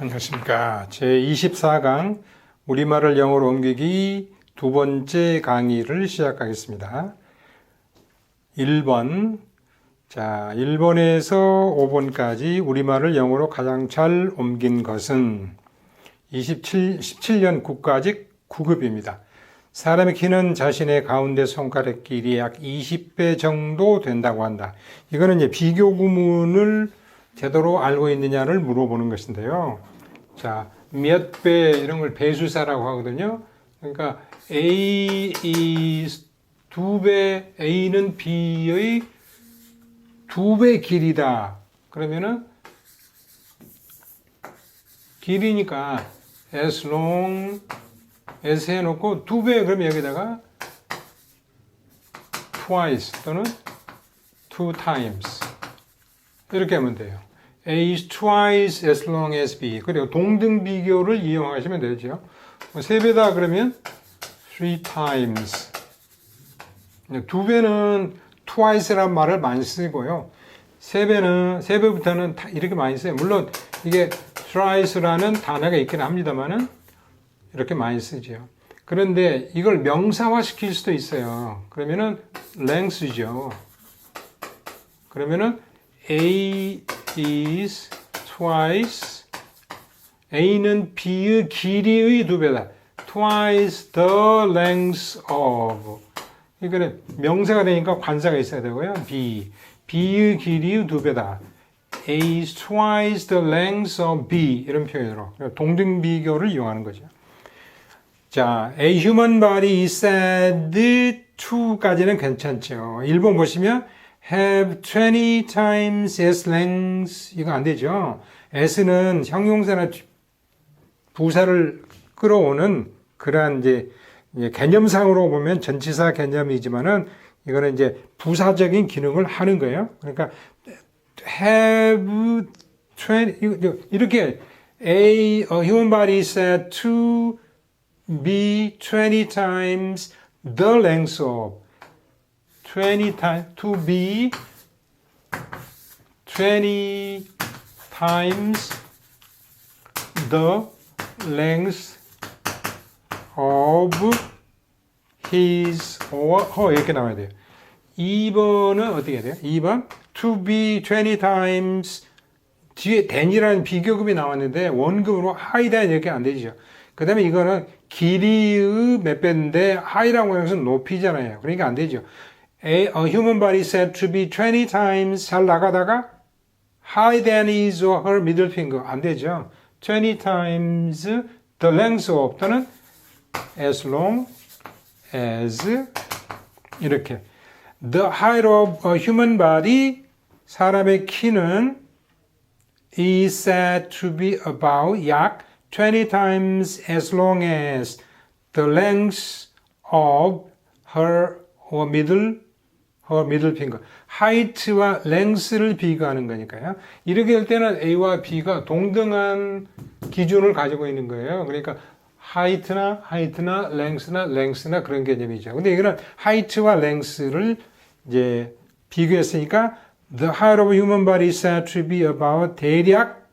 안녕하십니까. 제24강 우리말을 영어로 옮기기 두 번째 강의를 시작하겠습니다. 1번. 자, 1번에서 5번까지 우리말을 영어로 가장 잘 옮긴 것은 17년 국가직 9급입니다. 사람의 키는 자신의 가운데 손가락 길이 약 20배 정도 된다고 한다. 이거는 이제 비교 구문을 제대로 알고 있느냐를 물어보는 것인데요. 자, 몇 배 이런 걸 배수사라고 하거든요. 그러니까 A is 2배, A는 B의 2배 길이다. 그러면은 길이니까 as long as 해놓고 2배 그러면 여기다가 twice 또는 2 times 이렇게 하면 돼요. A is twice as long as B. 그리고 동등 비교를 이용하시면 되죠. 3배다 그러면 3 times. 2배는 twice라는 말을 많이 쓰고요. 3배부터는 이렇게 많이 써요. 물론 이게 thrice라는 단어가 있긴 합니다만은 이렇게 많이 쓰죠. 그런데 이걸 명사화 시킬 수도 있어요. 그러면은 length죠. 그러면은 A is twice. A는 B의 길이의 2배다. Twice the length of. 이거는 명사가 되니까 관사가 있어야 되고요. B. B의 길이의 2배다. A is twice the length of B. 이런 표현으로 동등 비교를 이용하는 거죠. 자, a human body is said to까지는 괜찮죠. 1번 보시면 have 20 times as length. 이거 안 되죠. s는 형용사나 부사를 끌어오는 그러한 이제 개념상으로 보면 전치사 개념이지만은 이거는 이제 부사적인 기능을 하는 거예요. 그러니까 have 20 이렇게 a human body is said to be 20 times the length of 20 times to be 20 times the length of his or her 이렇게 나와야 돼요. 2번은 어떻게 해야 돼요? 2번 to be 20 times 뒤에 than이라는 비교급이 나왔는데 원급으로 high than 이렇게 안 되죠. 그 다음에 이거는 길이의 몇 배인데 high라고 하는 것은 높이잖아요. 그러니까 안 되죠. A human body said to be 20 times 잘 나가다가 higher than his or her middle finger 안 되죠. 20 times the length of 또는 as long as 이렇게 the height of a human body 사람의 키는 is said to be about 약 20 times as long as the length of her middle finger. height와 length를 비교하는 거니까요. 이렇게 될 때는 A와 B가 동등한 기준을 가지고 있는 거예요. 그러니까 height나 length나 그런 개념이죠. 근데 이거는 height와 length를 이제 비교했으니까 the height of human body is said to be about 대략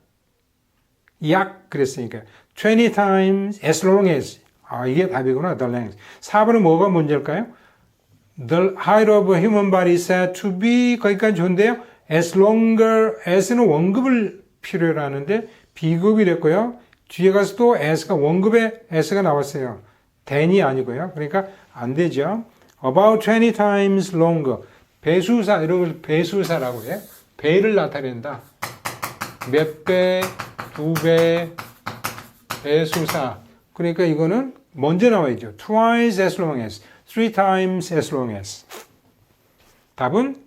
약 그랬으니까 20 times as long as 이게 답이구나. the length. 4번은 뭐가 문제일까요? The height of a human body is said to be 거기까지 좋은데요. as longer as는 원급을 필요로 하는데 비급이 됐고요. 뒤에 가서 또 as가 원급에 s가 나왔어요. than이 아니고요. 그러니까 안 되죠. about 20 times longer. 배수사 이런 걸 배수사라고 해요. 배를 나타낸다. 몇 배, 2배, 배수사. 그러니까 이거는 먼저 나와야죠. twice as long as, 3 times as long as. 답은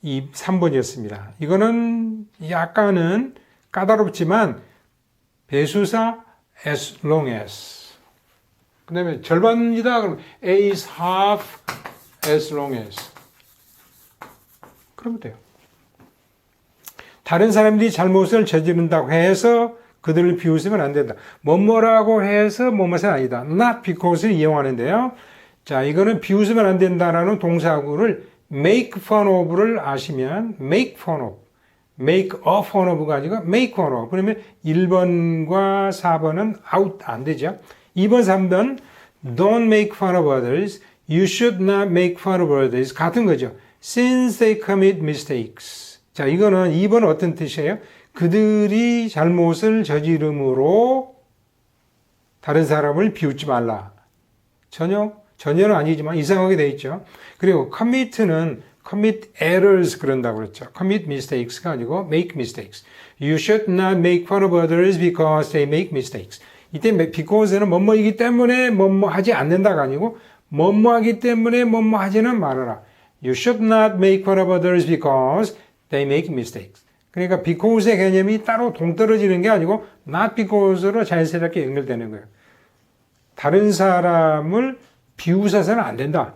3번이었습니다. 이거는 약간은 까다롭지만 배수사 as long as. 그 다음에 절반이다. 그러면 A is half as long as. 그러면 돼요. 다른 사람들이 잘못을 저지른다고 해서 그들을 비웃으면 안 된다. 뭐뭐라고 해서 뭐뭐는 아니다. not because를 이용하는데요. 자, 이거는 비웃으면 안 된다라는 동사구를 make fun of를 아시면 make fun of make a fun of가 아니고 make fun of. 그러면 1번과 4번은 out 안 되죠. 2번, 3번 don't make fun of others. You should not make fun of others. 같은 거죠. Since they commit mistakes. 자, 이거는 2번 어떤 뜻이에요? 그들이 잘못을 저지름으로 다른 사람을 비웃지 말라. 전혀는 아니지만 이상하게 돼 있죠. 그리고 commit는 commit errors 그런다고 그랬죠. commit mistakes가 아니고 make mistakes. You should not make fun of others because they make mistakes. 이때 because는 뭐뭐이기 때문에 뭐뭐 하지 않는다가 아니고 뭐뭐 하기 때문에 뭐뭐 하지는 말아라. You should not make fun of others because they make mistakes. 그러니까 because의 개념이 따로 동떨어지는 게 아니고 not because로 자연스럽게 연결되는 거예요. 다른 사람을 비웃어서는 안 된다.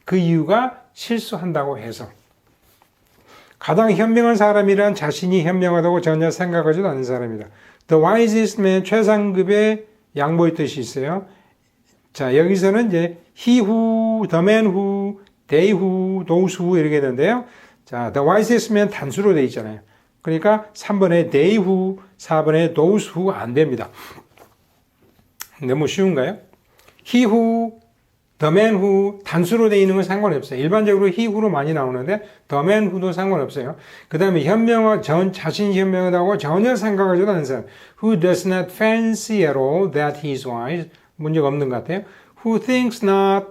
그 이유가 실수한다고 해서. 가장 현명한 사람이란 자신이 현명하다고 전혀 생각하지도 않는 사람이다. The wisest man, 최상급의 양보의 뜻이 있어요. 자, 여기서는 이제 he who, the man who, they who, those who 이렇게 되는데요. 자, the wisest man 단수로 되어 있잖아요. 그러니까 3번에 they who, 4번에 those who 안 됩니다. 너무 쉬운가요? he who, the man who 단수로 되어 있는 건 상관없어요. 일반적으로 he who로 많이 나오는데 the man who도 상관없어요. 그 다음에 자신이 현명하다고 전혀 생각하지도 않는 사람. who does not fancy at all that he is wise. 문제가 없는 것 같아요. who thinks not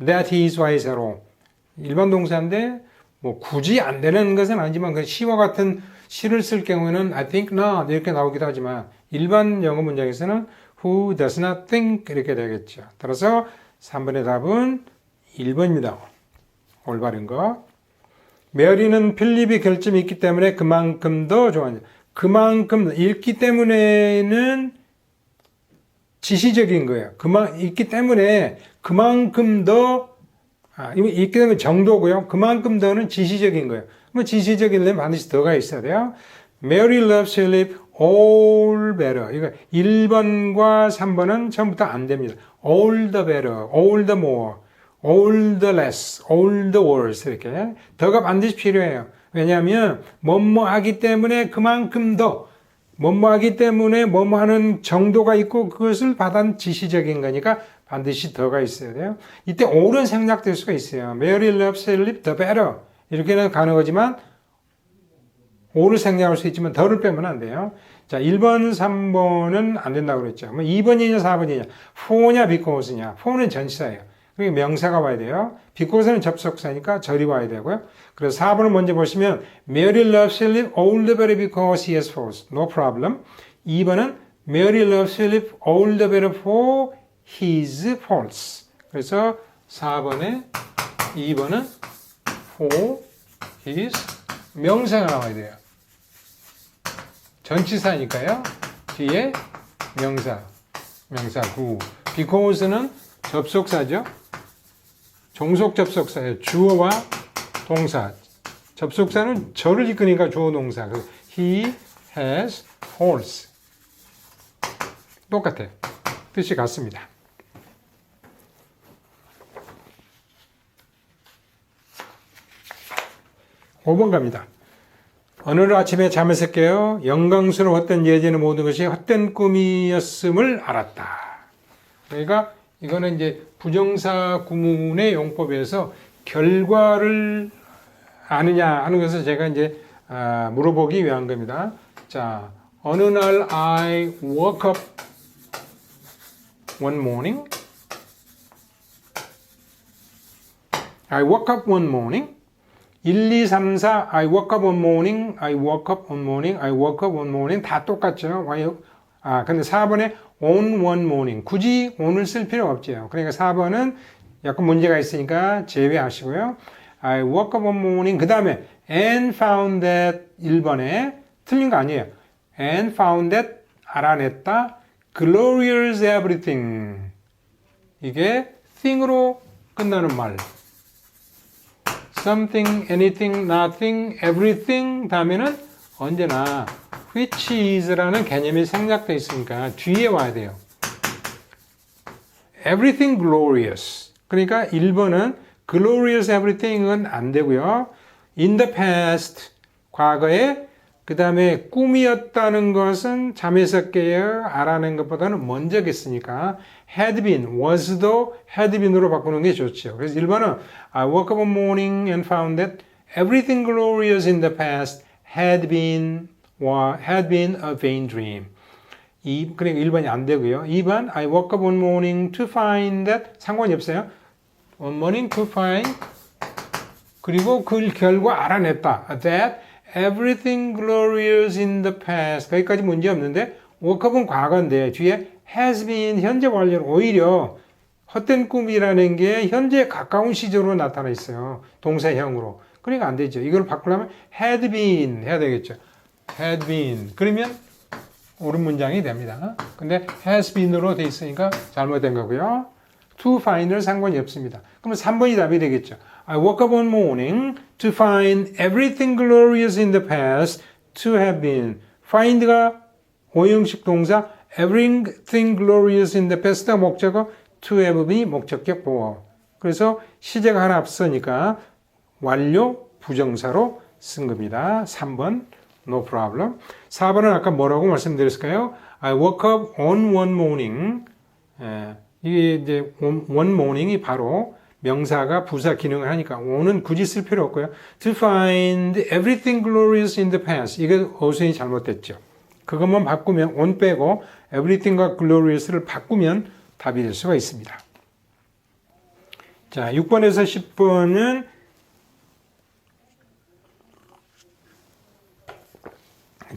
that he is wise at all. 일반 동사인데 뭐 굳이 안 되는 것은 아니지만 그 시와 같은 시를 쓸 경우에는 I think not 이렇게 나오기도 하지만 일반 영어 문장에서는 who does not think 이렇게 되겠죠. 따라서 3번의 답은 1번입니다. 올바른 거. 메리는 필립이 결점이 있기 때문에 그만큼 더 좋아한다. 그만큼 읽기 때문에는 지시적인 거예요. 있기 때문에 그만큼 더 읽기 때문에 정도고요. 그만큼 더는 지시적인 거예요. 뭐 지시적이려면 반드시 더가 있어야 돼요. Mary loves Philip all better. 이거 1번과 3번은 처음부터 안 됩니다. all the better, all the more, all the less, all the worse 이렇게 더가 반드시 필요해요. 왜냐하면 뭐뭐 하기 때문에 그만큼 더 뭐뭐 하기 때문에 뭐뭐 하는 정도가 있고 그것을 받은 지시적인 거니까 반드시 더가 있어야 돼요. 이때 all은 생략될 수가 있어요. Mary loves Philip the better 이렇게는 가능하지만 all을 생략할 수 있지만 더를 빼면 안 돼요. 자, 1번, 3번은 안 된다고 그랬죠. 2번이냐, 4번이냐. for냐, because냐. for는 전치사예요. 그러니까 명사가 와야 돼요. because는 접속사니까 절이 와야 되고요. 그래서 4번을 먼저 보시면 Mary loves Philip all the better because he has faults. No problem. 2번은 Mary loves Philip all the better for his faults. 그래서 4번에 2번은 for his 명사가 나와야 돼요. 전치사니까요. 뒤에 명사 구. because는 접속사죠. 종속 접속사예요. 주어와 동사. 접속사는 저를 이끄니까 주어 동사. He has faults. 똑같아요. 뜻이 같습니다. 5번 갑니다. 어느 아침에 잠에서 깨어 영광스러웠던 예전의 모든 것이 헛된 꿈이었음을 알았다. 그러니까 이거는 이제 부정사 구문의 용법에서 결과를 아느냐 하는 것을 제가 이제 물어보기 위한 겁니다. 자, 어느 날 I woke up one morning. I woke up one morning. 1, 2, 3, 4, I woke up one morning, I woke up one morning, I woke up one morning 다 똑같죠. 근데 4번에 on one morning. 굳이 on을 쓸 필요 없죠. 그러니까 4번은 약간 문제가 있으니까 제외하시고요. I woke up one morning. 그 다음에 and found that 1번에 틀린 거 아니에요. and found that 알아냈다. glorious everything. 이게 thing으로 끝나는 말. something, anything, nothing, everything 다음에는 언제나 which is라는 개념이 생략되어 있으니까 뒤에 와야 돼요. everything glorious. 그러니까 1번은 glorious everything은 안 되고요. in the past, 과거에 그 다음에 꿈이었다는 것은 잠에서 깨어 알아낸 것보다는 먼저겠으니까 had been, was도 had been으로 바꾸는 게 좋죠. 그래서 1번은 I woke up one morning and found that everything glorious in the past had been a vain dream. 그러니까 1번이 안 되고요. 2번 I woke up one morning to find that 상관이 없어요. One morning to find 그리고 그 결과 알아냈다. That everything glorious in the past 거기까지 문제 없는데 woke up은 과거인데 뒤에 has been 현재 완료로 오히려 헛된 꿈이라는 게 현재에 가까운 시제로 나타나 있어요. 동사형으로. 그러니까 안 되죠. 이걸 바꾸려면 had been 해야 되겠죠. had been 그러면 옳은 문장이 됩니다. 근데 has been으로 돼 있으니까 잘못된 거고요. to find은 상관이 없습니다. 그러면 3번이 답이 되겠죠. I woke up one morning to find everything glorious in the past to have been. find가 오형식 동사, everything glorious in the past가 목적어, to have been이 목적격 보어. 그래서 시제가 하나 앞서니까 완료 부정사로 쓴 겁니다. 3번 no problem. 4번은 아까 뭐라고 말씀드렸을까요? I woke up on one morning. 이게 이제 one morning이 바로 명사가 부사 기능을 하니까 on은 굳이 쓸 필요 없고요. To find everything glorious in the past. 이게 어순이 잘못됐죠. 그것만 바꾸면 on 빼고 everything과 glorious를 바꾸면 답이 될 수가 있습니다. 자, 6번에서 10번은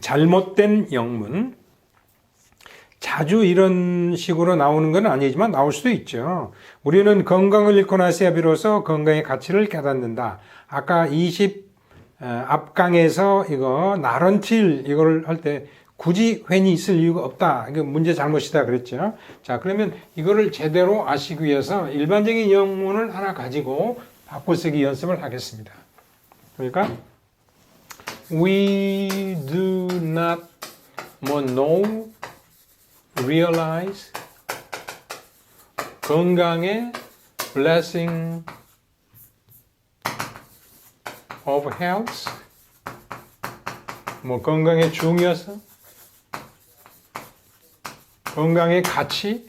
잘못된 영문. 자주 이런 식으로 나오는 건 아니지만 나올 수도 있죠. 우리는 건강을 잃고 나서야 비로소 건강의 가치를 깨닫는다. 아까 20 앞강에서 이거 나런틸 이걸 할 때 굳이 웬이 있을 이유가 없다. 이거 문제 잘못이다 그랬죠. 자, 그러면 이거를 제대로 아시기 위해서 일반적인 영문을 하나 가지고 바꿔쓰기 연습을 하겠습니다. 그러니까 we do not know, realize 건강의 blessing of health 뭐 건강의 중요성 건강의 가치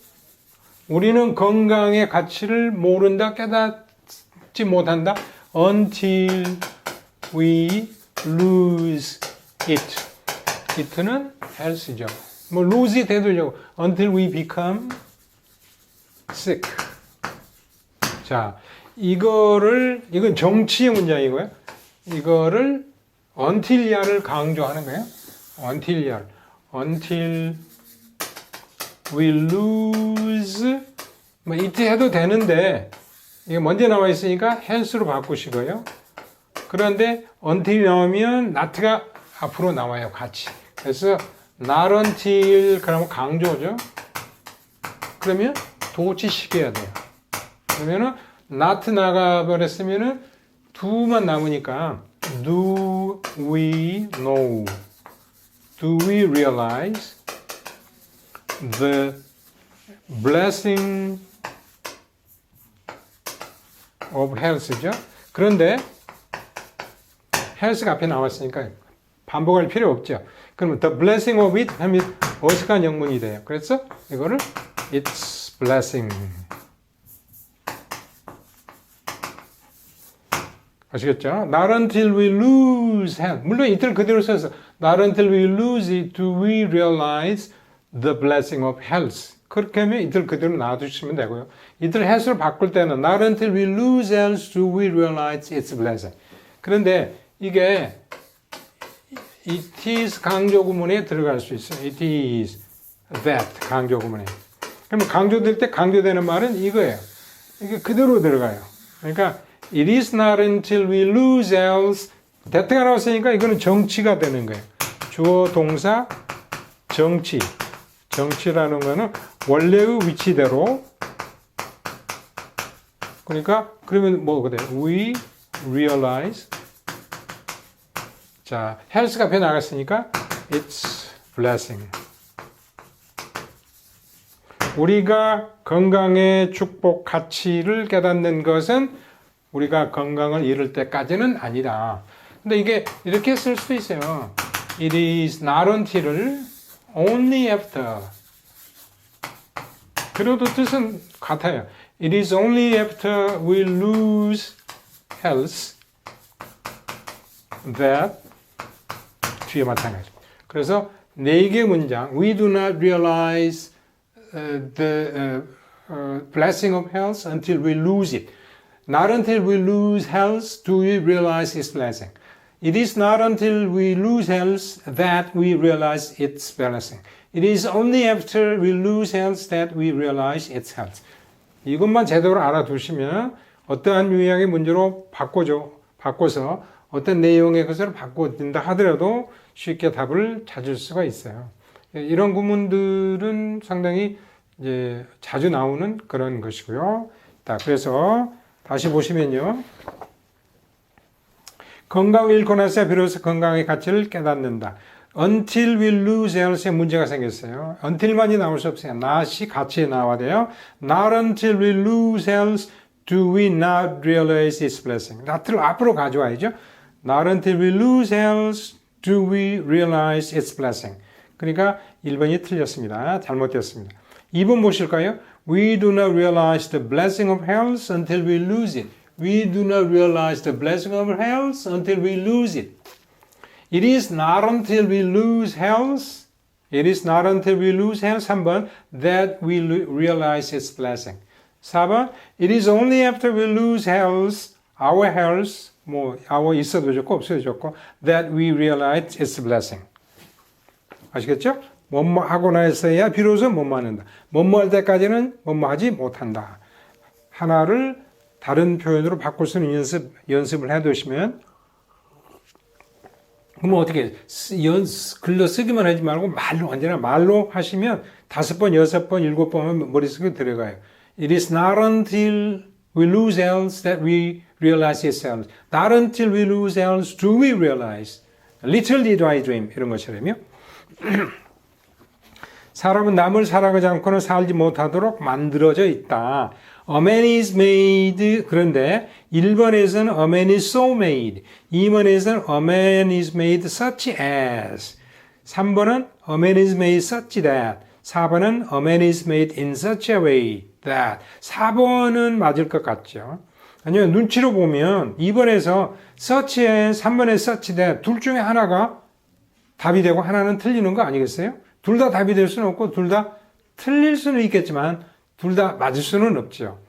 우리는 건강의 가치를 모른다 깨닫지 못한다 until we lose it it는 health죠 뭐 lose it 해도 되고 until we become sick 자 이건 정치의 문장이고요 이거를 until 야를 강조하는 거예요 until 야 until we lose 뭐 it 해도 되는데 이게 먼저 나와 있으니까 health로 바꾸시고요 그런데 until 나오면 not가 앞으로 나와요 같이 그래서 not until 그러면 강조죠 그러면 도치시켜야 돼요 그러면은 not 나가버렸으면은 do만 남으니까 do we know do we realize the blessing of health죠. 그런데 health가 앞에 나왔으니까 반복할 필요 없죠. 그러면 the blessing of it 하면 어색한 영문이 돼요. 그래서 이거를 it's blessing. 아시겠죠? Not until we lose health. 물론 이틀 그대로 써서 Not until we lose it do we realize the blessing of health. 그렇게 하면 이틀 그대로 놔두시면 되고요. 이틀 health를 바꿀 때는 Not until we lose health do we realize its blessing. 그런데 이게 it is 강조 구문에 들어갈 수 있어요. It is that 강조 구문에. 그러면 강조될 때 강조되는 말은 이거예요. 이게 그대로 들어가요. 그러니까 It is not until we lose health. that가 나왔으니까 이거는 정치가 되는 거예요. 주어, 동사, 정치. 정치라는 거는 원래의 위치대로. 그러니까 그러면 뭐가 돼요? We realize. 자, health가 앞에 나갔으니까 it's blessing. 우리가 건강의 축복 가치를 깨닫는 것은 우리가 건강을 잃을 때까지는 아니다. 근데 이게 이렇게 쓸 수도 있어요. it is not until을 only after. 그래도 뜻은 같아요. It is only after we lose health that 뒤에 마찬가지. 그래서 4개 문장. We do not realize the blessing of health until we lose it. Not until we lose health do we realize its blessing. It is not until we lose health that we realize its blessing. It is only after we lose health that we realize its health. 이것만 제대로 알아두시면 어떠한 유형의 문제로 바꿔서 어떤 내용의 것을 바꿔준다 하더라도 쉽게 답을 찾을 수가 있어요. 이런 구문들은 상당히 이제 자주 나오는 그런 것이고요. 자, 그래서 다시 보시면요. 건강을 잃고 나서 비로소 건강의 가치를 깨닫는다. Until we lose health에 문제가 생겼어요. until만이 나올 수 없어요. not이 같이 나와야 돼요. Not until we lose health do we not realize its blessing. not를 앞으로 가져와야죠. Not until we lose health do we realize its blessing. 그러니까 1번이 틀렸습니다. 잘못되었습니다. 2번 보실까요? We do not realize the blessing of health until we lose it. We do not realize the blessing of health until we lose it. It is not until we lose health, it is not until we lose health, 3번, that we realize its blessing. 4번, it is only after we lose health, our health, our 있어도 좋고 없어도 좋고, that we realize its blessing. 아시겠죠? 뭐뭐 하고 나서야 비로소 뭐뭐 한다. 뭐뭐 할 때까지는 뭐뭐 하지 못한다. 하나를 다른 표현으로 바꿀 수 있는 연습을 해두시면 그러면 어떻게 글로 쓰기만 하지 말고 말로 언제나 말로 하시면 5번, 6번, 7번 머릿속에 들어가요. It is not until we lose health that we realize its health. Not until we lose health do we realize. Little did I dream. 이런 것처럼요. 사람은 남을 사랑하지 않고는 살지 못하도록 만들어져 있다. A man is made. 그런데 1번에서는 a man is so made. 2번에서는 a man is made such as. 3번은 a man is made such that. 4번은 a man is made in such a way that. 4번은 맞을 것 같죠. 아니면 눈치로 보면 2번에서 such as, 3번에 such that 둘 중에 하나가 답이 되고 하나는 틀리는 거 아니겠어요? 둘 다 답이 될 수는 없고 둘 다 틀릴 수는 있겠지만 둘 다 맞을 수는 없죠.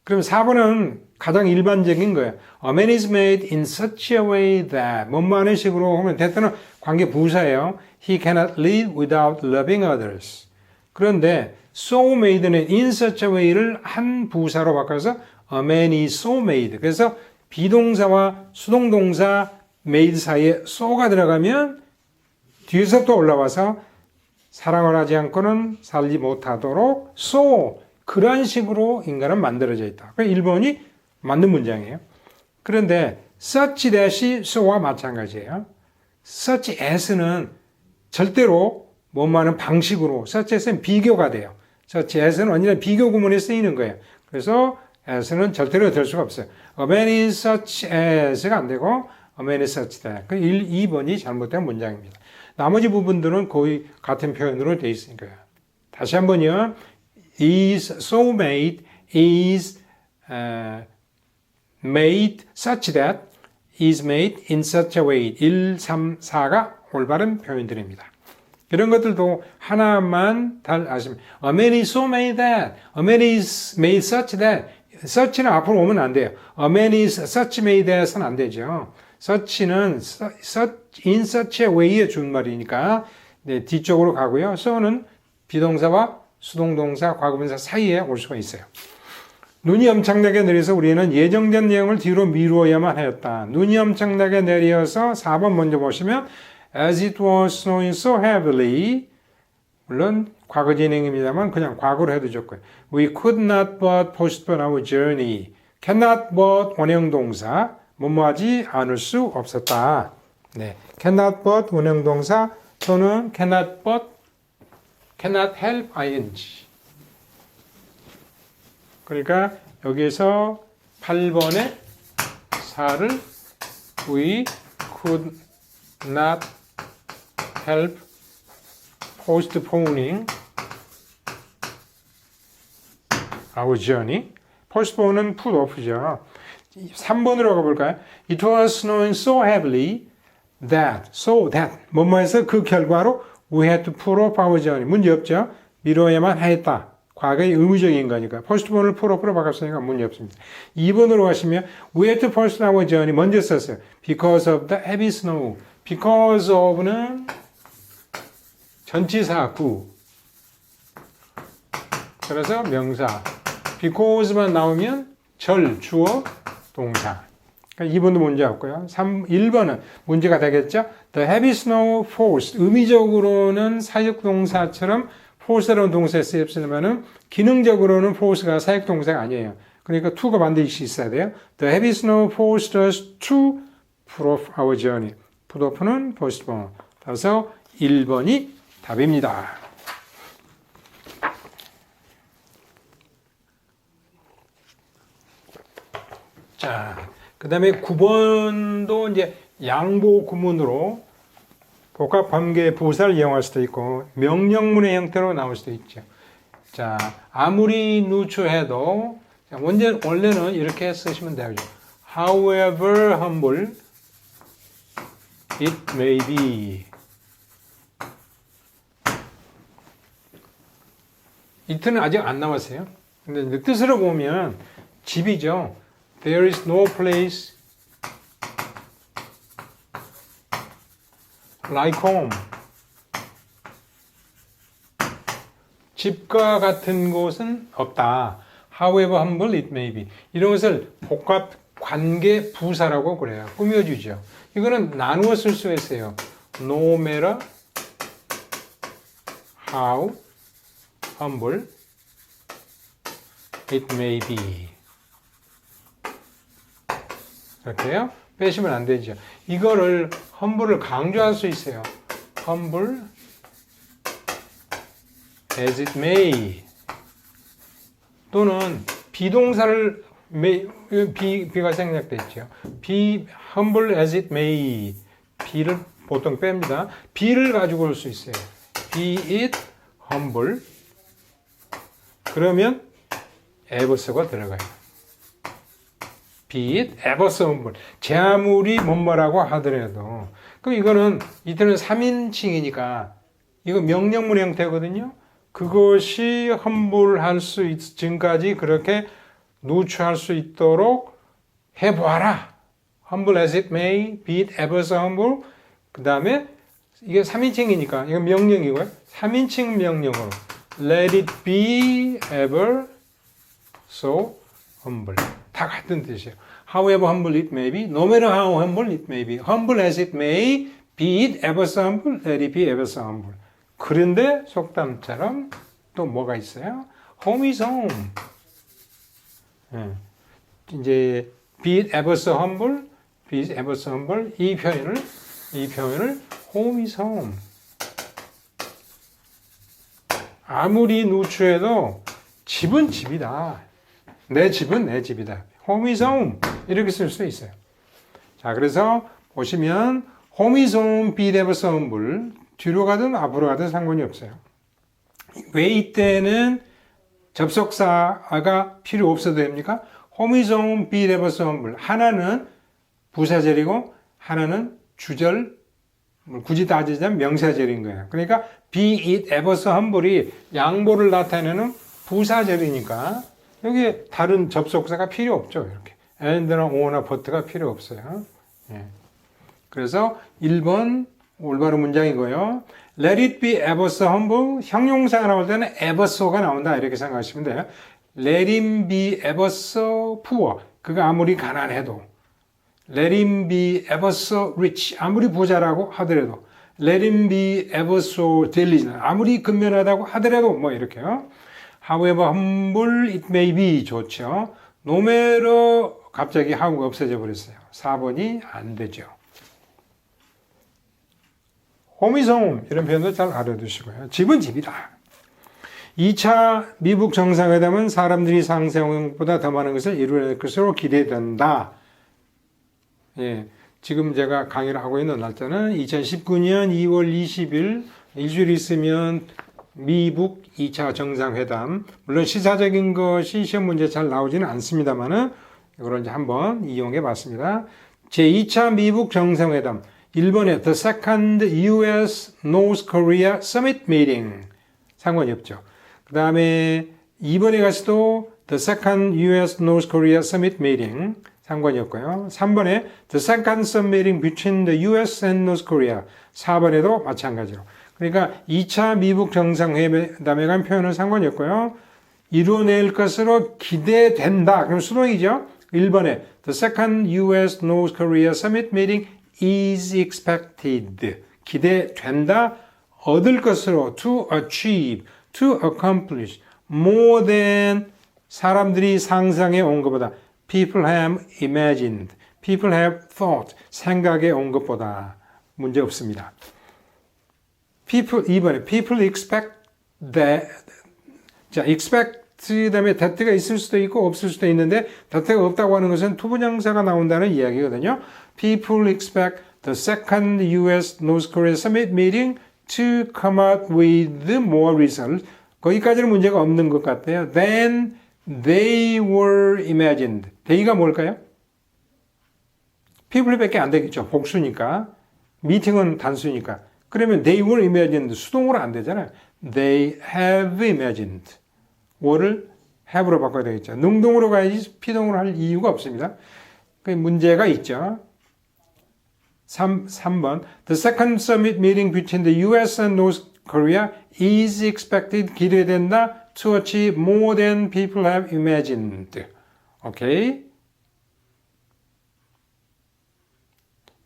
그럼 4번은 가장 일반적인 거예요. A man is made in such a way that 뭐뭐 하는 식으로 하면 대체는 관계 부사예요. He cannot live without loving others. 그런데 so made는 in such a way를 한 부사로 바꿔서 a man is so made. 그래서 비동사와 수동동사 made 사이에 so가 들어가면 뒤에서 또 올라와서 사랑을 하지 않고는 살지 못하도록 so 그런 식으로 인간은 만들어져 있다. 1번이 맞는 문장이에요. 그런데 such that이 so와 마찬가지예요. such as는 절대로 뭐뭐하는 방식으로 such as는 비교가 돼요. such as는 언제나 비교 구문에 쓰이는 거예요. 그래서 as는 절대로 될 수가 없어요. A man is such as가 안 되고 a man is such that. 2번이 잘못된 문장입니다. 나머지 부분들은 거의 같은 표현으로 되어 있으니까요. 다시 한번요. is so made, is made such that, is made in such a way. 1, 3, 4가 올바른 표현들입니다. 이런 것들도 하나만 잘 아시면 A man is so made that, a man is made such that. such는 앞으로 오면 안 돼요. A man is such made that은 안 되죠. such는 in such a way의 준말이니까 네, 뒤쪽으로 가고요. so는 비동사와 수동동사, 과거분사 사이에 올 수가 있어요. 눈이 엄청나게 내려서 우리는 예정된 내용을 뒤로 미루어야만 하였다. 눈이 엄청나게 내려서 4번 먼저 보시면 As it was snowing so heavily 물론 과거 진행입니다만 그냥 과거로 해도 좋고요. We could not but postpone our journey. cannot but 원형동사 뭐뭐하지 않을 수 없었다. 네, cannot but 원형동사 또는 cannot but cannot help ing. 그러니까 여기서 8번에 4를 we could not help postponing our journey. postpone은 put off죠. 3번으로 가볼까요? It was snowing so heavily so that 뭐뭐해서 그 결과로 we had to put off our journey. 문제 없죠? 미뤄야만 했다. 과거의 의무적인 거니까 postpone을 put off로 바꿨으니까 문제 없습니다. 2번으로 가시면 we had to postpone our journey 먼저 썼어요. Because of the heavy snow. Because of는 전치사 구. 그래서 명사. Because만 나오면 절, 주어, 동사. 그러니까 2번도 문제 없고요. 1번은 문제가 되겠죠. The heavy snow forced. 의미적으로는 사역 동사처럼 force라는 동사에 쓰였으면은 기능적으로는 force가 사역 동사가 아니에요. 그러니까 to가 반드시 있어야 돼요. The heavy snow forced us to put off our journey. put off는 postpone. 따라서 1번이 답입니다. 자, 그 다음에 9번도 이제 양보 구문으로 복합 관계 부사를 이용할 수도 있고 명령문의 형태로 나올 수도 있죠. 자, 아무리 누추해도 원래는 이렇게 쓰시면 되죠. However humble it may be. it는 아직 안 나왔어요. 근데 뜻으로 보면 집이죠. There is no place like home. 집과 같은 곳은 없다. However humble it may be. 이런 것을 복합 관계 부사라고 그래요. 꾸며주죠. 이거는 나누어 쓸 수 있어요. No matter how humble it may be. 이렇게요. 빼시면 안 되죠. 이거를 humble을 강조할 수 있어요. humble as it may. 또는 비동사를 be가 생략됐죠. be humble as it may. be를 보통 뺍니다. be를 가지고 올 수 있어요. be it humble. 그러면 ever서가 들어가요. be it ever so humble. 제 아무리 뭐뭐라고 하더라도. 그럼 이거는 이때는 3인칭이니까 이거 명령문 형태거든요. 그것이 험불할 수 있, 지금까지 그렇게 누추할 수 있도록 해보아라. humble as it may, be it ever so humble. 그 다음에 이게 3인칭이니까 이거 명령이고요. 3인칭 명령으로 let it be ever so humble. 다 같은 뜻이에요. However humble it may be, no matter how humble it may be, humble as it may, be it ever so humble, let it be ever so humble. 그런데 속담처럼 또 뭐가 있어요? Home is home. 이제 be it ever so humble, be it ever so humble 이 표현을 home is home. 아무리 누추해도 집은 집이다. 내 집은 내 집이다. Home is home. 이렇게 쓸 수 있어요. 자, 그래서 보시면 home is home, be it ever so humble. 뒤로 가든 앞으로 가든 상관이 없어요. 왜 이때는 접속사가 필요 없어도 됩니까? home is home, be it ever so humble. 하나는 부사절이고 하나는 주절, 굳이 따지자면 명사절인 거예요. 그러니까 be it ever so humble이 양보를 나타내는 부사절이니까 여기에 다른 접속사가 필요 없죠. 이렇게 and나 or나 but가 필요 없어요. 예. 그래서 1번 올바른 문장이고요. Let it be ever so humble. 형용사가 나올 때는 ever so가 나온다. 이렇게 생각하시면 돼요. Let him be ever so poor. 그가 아무리 가난해도. Let him be ever so rich. 아무리 부자라고 하더라도. Let him be ever so diligent. 아무리 근면하다고 하더라도 뭐 이렇게요. However humble it may be 좋죠. No matter 갑자기 하고가 없어져 버렸어요. 4번이 안 되죠. home is home 이런 표현도 잘 알아두시고요. 집은 집이다. 2차 미국 정상회담은 사람들이 상상보다 더 많은 것을 이루어낼 것으로 기대된다. 예, 지금 제가 강의를 하고 있는 날짜는 2019년 2월 20일, 일주일 있으면 미북 2차 정상회담. 물론 시사적인 것이 시험 문제 잘 나오지는 않습니다만은 이걸 이제 한번 이용해 봤습니다. 제2차 미북 정상회담. 일본의 The Second U.S. North Korea Summit Meeting. 상관이 없죠. 그 다음에 2번에 가서도 The Second U.S. North Korea Summit Meeting. 상관이 없고요. 3번에 The Second Summit Meeting between the U.S. and North Korea. 4번에도 마찬가지로. 그러니까 2차 미북 정상회담에 간 표현은 상관이 없고요. 이뤄낼 것으로 기대된다. 그럼 수동이죠. 1번에 The Second U.S. North Korea Summit Meeting is expected. 기대된다. 얻을 것으로 to achieve, to accomplish, more than 사람들이 상상해 온 것보다 people have imagined, people have thought, 생각해 온 것보다 문제 없습니다. people 2번에 people expect that 자 expect 다음에 that가 있을 수도 있고 없을 수도 있는데 that가 없다고 하는 것은 투부정사가 나온다는 이야기거든요. People expect the second U.S. North Korea Summit meeting to come out with more results. 거기까지는 문제가 없는 것 같아요. Then they were imagined. they가 뭘까요? people밖에 안 되겠죠. 복수니까. 미팅은 단수니까. 그러면 they were imagined. 수동으로 안 되잖아요. They have imagined. were를 have로 바꿔야 되겠죠. 능동으로 가야지 피동으로 할 이유가 없습니다. 그 문제가 있죠. 3번 The second summit meeting between the U.S. and North Korea is expected 기대된다 to achieve more than people have imagined. 오케이.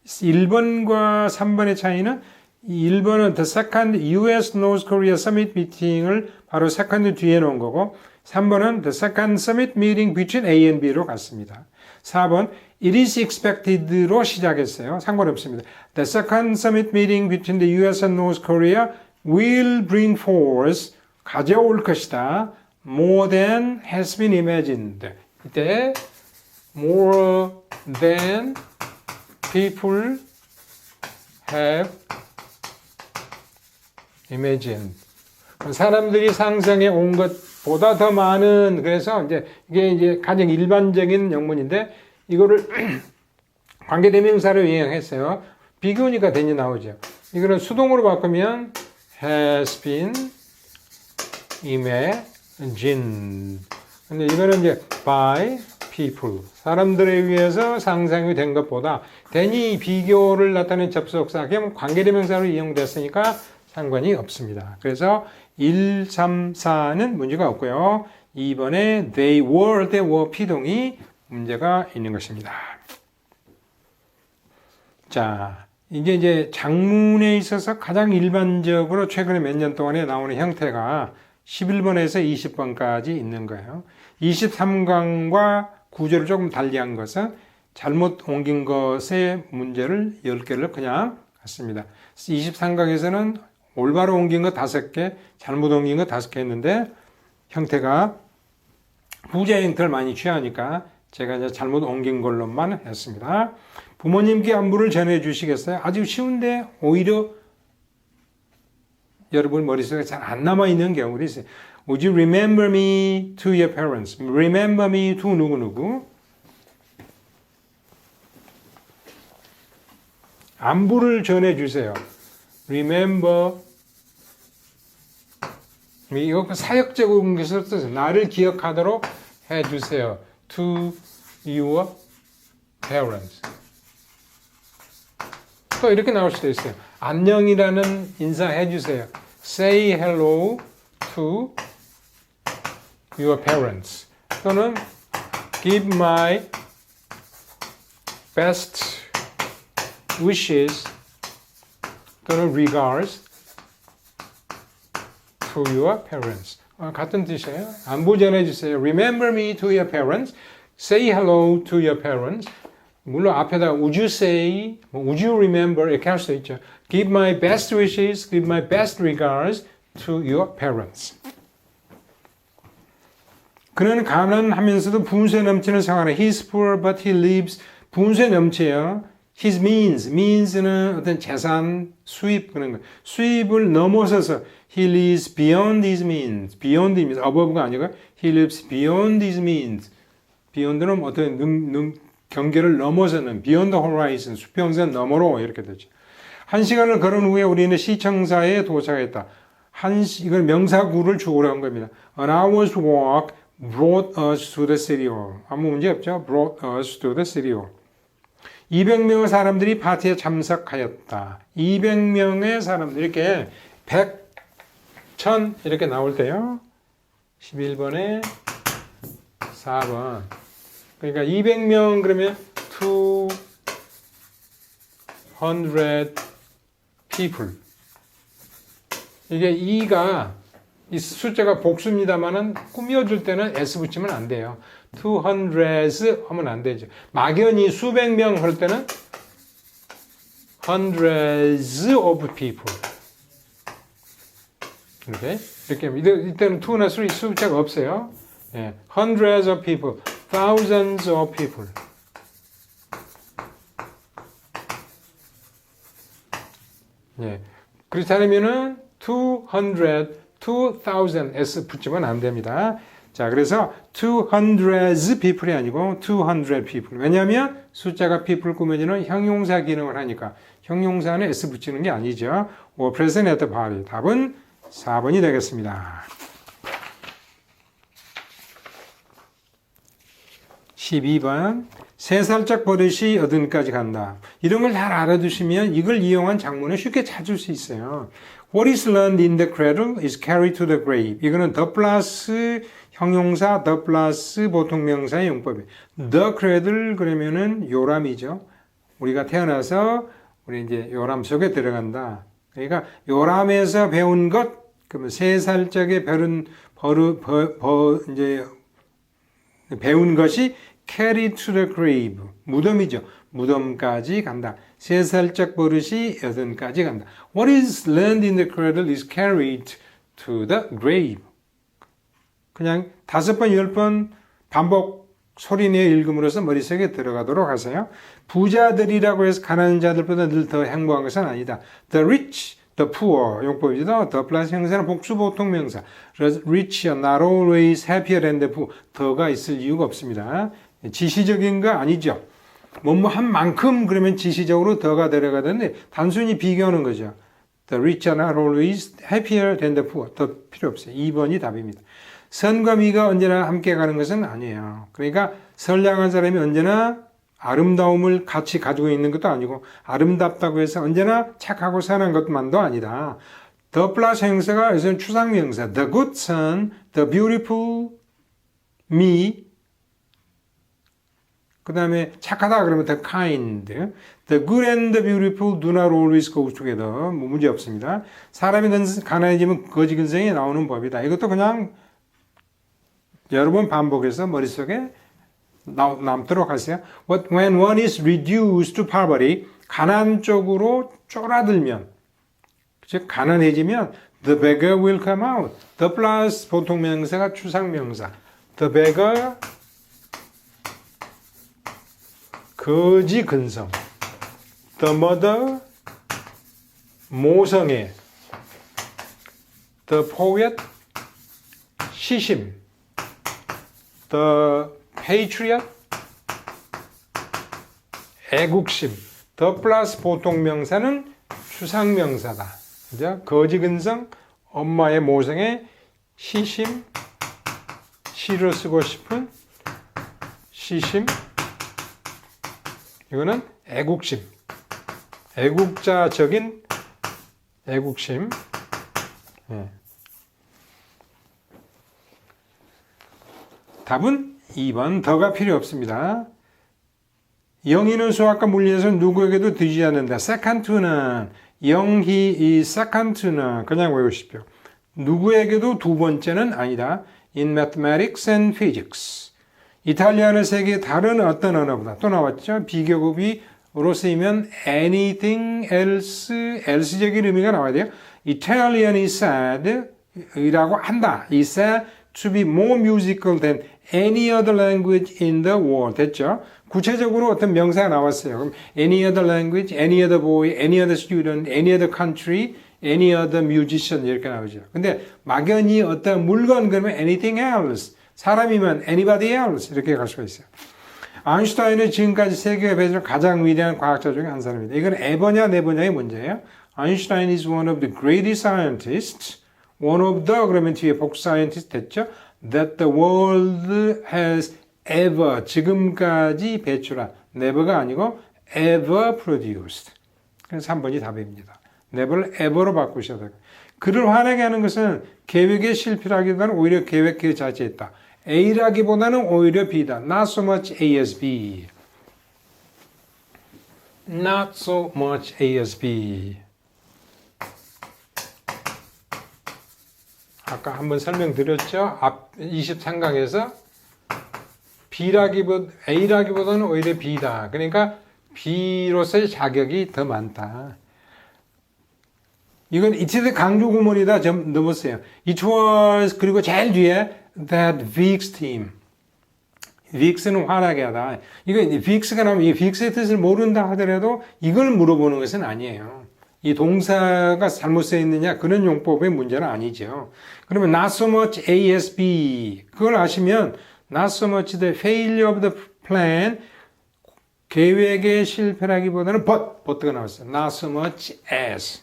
1번과 3번의 차이는 1번은 The second U.S. North Korea Summit Meeting을 바로 second 뒤에 놓은 거고 3번은 The second Summit Meeting between A and B로 갔습니다. 4번 It is expected로 시작했어요. 상관없습니다. The second Summit Meeting between the U.S. and North Korea will bring forth 가져올 것이다. More than has been imagined. 이때 more than people have imagined. 사람들이 상상해 온 것보다 더 많은 그래서 이게 가장 일반적인 영문인데 이거를 관계대명사로 이용했어요. 비교니까 된이 나오죠. 이거는 수동으로 바꾸면 has been imagined. 근데 이거는 이제 by people. 사람들에 의해서 상상이 된 것보다 된이 비교를 나타낸 접속사, 그냥 관계대명사로 이용됐으니까 상관이 없습니다. 그래서 1, 3, 4는 문제가 없고요. 2번에 they were 피동이 문제가 있는 것입니다. 자, 이제 장문에 있어서 가장 일반적으로 최근에 몇 년 동안에 나오는 형태가 11번에서 20번까지 있는 거예요. 23강과 구조를 조금 달리한 것은 잘못 옮긴 것의 문제를 10개를 그냥 갔습니다. 23강에서는 올바로 옮긴 거 5개, 잘못 옮긴 거 5개 했는데 형태가 부자 형태를 많이 취하니까 제가 이제 잘못 옮긴 걸로만 했습니다. 부모님께 안부를 전해 주시겠어요? 아주 쉬운데 오히려 여러분 머릿속에 잘 안 남아있는 경우도 있어요. Would you remember me to your parents? Remember me to 누구누구? 안부를 전해 주세요. Remember me. 이거 사역적인 것을 써서 나를 기억하도록 해 주세요. To your parents. 또 이렇게 나올 수도 있어요. 안녕이라는 인사해 주세요. Say hello to your parents. 또는 give my best wishes 또는 regards to your parents. 같은 뜻이에요. 안부 전해주세요. Remember me to your parents. Say hello to your parents. 물론 앞에다 would you say, would you remember 이렇게 할 수 있죠. Give my best wishes, give my best regards to your parents. 그는 가난하면서도 분수에 넘치는 생활을 He's poor but he lives. 분수에 넘쳐요. his means는 어떤 재산, 수입 그런 거. 수입을 넘어서서 he lives beyond his means. beyond means above가 아니고 he lives beyond his means. beyond는 어떤 경계를 넘어서는 beyond the horizon, 수평선 너머로 이렇게 되죠. 1시간을 걸은 후에 우리는 시청사에 도착했다. 이건 명사구를 주어로 한 겁니다. An hour's walk brought us to the city hall. 아무 문제 없죠? brought us to the city hall. 200명의 사람들이 파티에 참석하였다. 200명의 사람들이 이렇게 100, 1000 이렇게 나올 때요. 11번에 4번. 그러니까 200명 그러면 200 people. 이게 2가 이 숫자가 복수입니다만은 꾸며줄 때는 s 붙이면 안 돼요. 200s 하면 안 되죠. 막연히 수백 명 할 때는 hundreds of people. 이렇게 이때는 2나 3 숫자가 없어요. 예, hundreds of people, thousands of people. 예, 그렇지 않으면은 200, 2000 s 붙이면 안 됩니다. 자, 그래서 200 people이 아니고 200 people. 왜냐하면 숫자가 people 꾸며지는 형용사 기능을 하니까 형용사는 s 붙이는 게 아니죠. or present at the party. 답은 4번이 되겠습니다. 12번. 3살짝 버릇이 어딘까지 간다. 이런 걸 잘 알아두시면 이걸 이용한 작문을 쉽게 찾을 수 있어요. What is learned in the cradle is carried to the grave. 이거는 the 플러스 형용사, the 플러스 보통명사의 용법이에요. The cradle 그러면은 요람이죠. 우리가 태어나서 우리 이제 요람 속에 들어간다. 그러니까 요람에서 배운 것, 그러면 3살짝에 이제 배운 것이 carry to the grave. 무덤이죠. 무덤까지 간다. 3살짝 버릇이 여든까지 간다. What is learned in the cradle is carried to the grave. 그냥 5번, 10번 반복 소리내어 읽음으로써 머릿속에 들어가도록 하세요. 부자들이라고 해서 가난한 자들보다 늘 더 행복한 것은 아니다. The rich, the poor 용법이죠. The 플러스 형사는 복수 보통 명사. Rich are not always happier than the poor. 더가 있을 이유가 없습니다. 지시적인 거 아니죠. 뭐뭐 한 만큼 그러면 지시적으로 더가 들어가는데 단순히 비교하는 거죠. The rich are not always happier than the poor. 더 필요 없어요. 2번이 답입니다. 선과 미가 언제나 함께 가는 것은 아니에요. 그러니까 선량한 사람이 언제나 아름다움을 같이 가지고 있는 것도 아니고 아름답다고 해서 언제나 착하고 선한 것만도 아니다. The 플러스 형사가 여기서는 추상명사. The good son, the beautiful me. 그 다음에 착하다 그러면 the kind. The good and the beautiful do not always go together. 뭐 문제 없습니다. 사람이 가난해지면 거지 근성이 나오는 법이다. 이것도 그냥 여러 번 반복해서 머릿속에 남도록 하세요. When one is reduced to poverty, 가난 쪽으로 쫄아들면, 즉 가난해지면 the beggar will come out. The plus 보통명사가 추상명사. The beggar 거지 근성. The mother 모성애. The poet 시심. The patriot 애국심. The plus 보통명사는 추상명사다. 그죠? 거지 근성, 엄마의 모성애, 시심, 시를 쓰고 싶은 시심. 이거는 애국심. 애국자적인 애국심. 네. 답은 2번 더가 필요 없습니다. 영희는 수학과 물리에서 누구에게도 뒤지지 않는다. second to는 영희 is second to는 그냥 외우십시오. 누구에게도 두 번째는 아니다. In mathematics and physics. 이탈리아는 세계의 다른 어떤 언어보다 또 나왔죠. 비교급이로 쓰이면 anything else, else적인 의미가 나와야 돼요. Italian is said 이라고 한다. is said to be more musical than any other language in the world. 됐죠? 구체적으로 어떤 명사가 나왔어요. 그럼 any other language, any other boy, any other student, any other country, any other musician 이렇게 나오죠. 근데 막연히 어떤 물건 그러면 anything else. 사람이면 anybody else 이렇게 갈 수가 있어요. 아인슈타인은 지금까지 세계에 배제한 가장 위대한 과학자 중에 한 사람입니다. 이건 에버냐 네버냐의 문제예요. Einstein is one of the greatest scientists. One of the 그러면 뒤에 복 scientist 됐죠? That the world has ever 지금까지 배출한 never가 아니고 ever produced. 그래서 3번이 답입니다. never를 ever로 바꾸셔야 돼요. 그를 화나게 하는 것은 계획의 실패라기보다는 오히려 계획 그 자체에 있다. A라기보다는 오히려 B다. Not so much A as B. Not so much A as B. 아까 한번 설명드렸죠? 앞 23강에서 A라기보다는 오히려 B다. 그러니까 B로서의 자격이 더 많다. 이건 it의 강조 구문이다. 좀 넣어보세요. It was 그리고 제일 뒤에 that Vic's team. Vic's는 화나게 하다. 이거 Vic's가 나오면 이 Vic's의 뜻을 모른다 하더라도 이걸 물어보는 것은 아니에요. 이 동사가 잘못 쓰여 있느냐 그런 용법의 문제는 아니죠. 그러면 not so much A as B 그걸 아시면 not so much the failure of the plan 계획의 실패라기보다는 but가 나왔어요. Not so much as